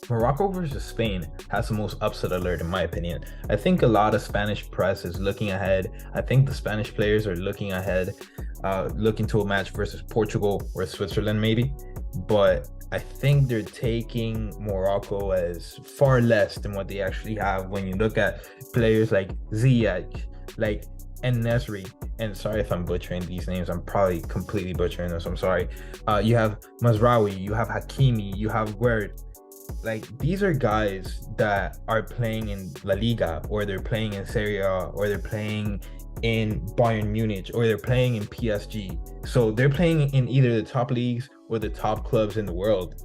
Morocco versus Spain has the most upset alert in my opinion. I think a lot of Spanish press is looking ahead. I think the Spanish players are looking ahead, looking to a match versus Portugal or Switzerland maybe. But I think they're taking Morocco as far less than what they actually have when you look at players like Ziyech, like and Nesri. And sorry if I'm butchering these names. I'm probably completely butchering this. I'm sorry. You have Mazraoui, you have Hakimi, you have Guerd. Like these are guys that are playing in La Liga, or they're playing in Serie A, or they're playing in Bayern Munich, or they're playing in PSG. So they're playing in either the top leagues or the top clubs in the world.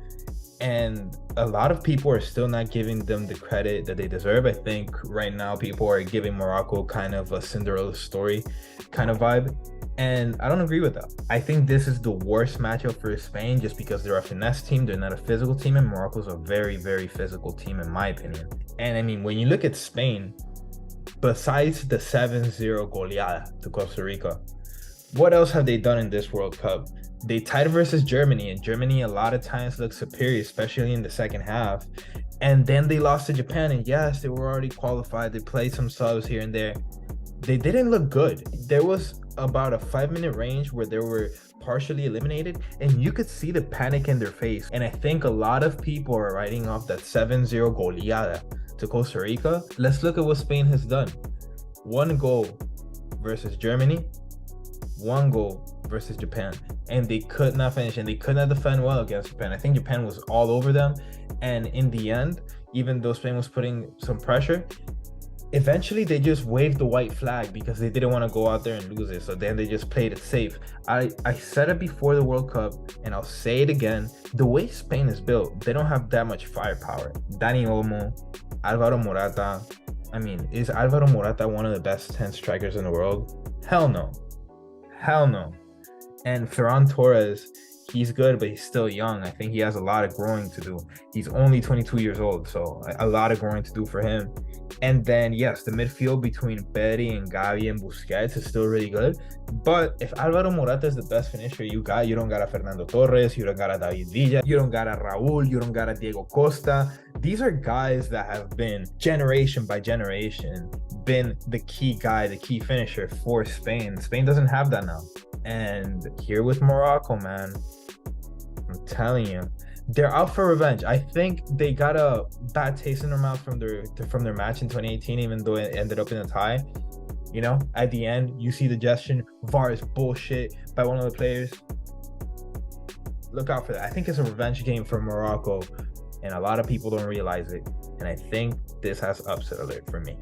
And a lot of people are still not giving them the credit that they deserve. I think right now people are giving Morocco kind of a Cinderella story kind of vibe. And I don't agree with that. I think this is the worst matchup for Spain just because they're a finesse team. They're not a physical team. And Morocco's a very, very physical team, in my opinion. And I mean, when you look at Spain, besides the 7-0 goleada to Costa Rica, what else have they done in this World Cup? They tied versus Germany, and Germany a lot of times looked superior, especially in the second half. And then they lost to Japan, and yes, they were already qualified. They played some subs here and there. They didn't look good. There was about a 5-minute range where they were partially eliminated, and you could see the panic in their face. And I think a lot of people are writing off that 7-0 goleada to Costa Rica. Let's look at what Spain has done. 1 goal versus Germany, 1 goal versus Japan, and they could not finish, and they could not defend well against Japan. I think Japan was all over them, and in the end, even though Spain was putting some pressure, eventually they just waved the white flag because they didn't want to go out there and lose it. So then they just played it safe. I said it before the World Cup, and I'll say it again. The way Spain is built, they don't have that much firepower. Dani Olmo, Alvaro Morata. I mean, is Alvaro Morata one of the best 10 strikers in the world? Hell no. Hell no. And Ferran Torres, he's good, but he's still young. I think he has a lot of growing to do. He's only 22 years old, so a lot of growing to do for him. And then, yes, the midfield between Pedri and Gavi and Busquets is still really good. But if Alvaro Morata is the best finisher you got, you don't got a Fernando Torres, you don't got a David Villa, you don't got a Raul, you don't got a Diego Costa. These are guys that have been, generation by generation, been the key guy, the key finisher for Spain. Spain doesn't have that now. And here with Morocco, man, I'm telling you, they're out for revenge. I think they got a bad taste in their mouth from their match in 2018, even though it ended up in a tie. You know, at the end, you see the gesture, VAR is bullshit by one of the players. Look out for that. I think it's a revenge game for Morocco, and a lot of people don't realize it. And I think this has upset alert for me.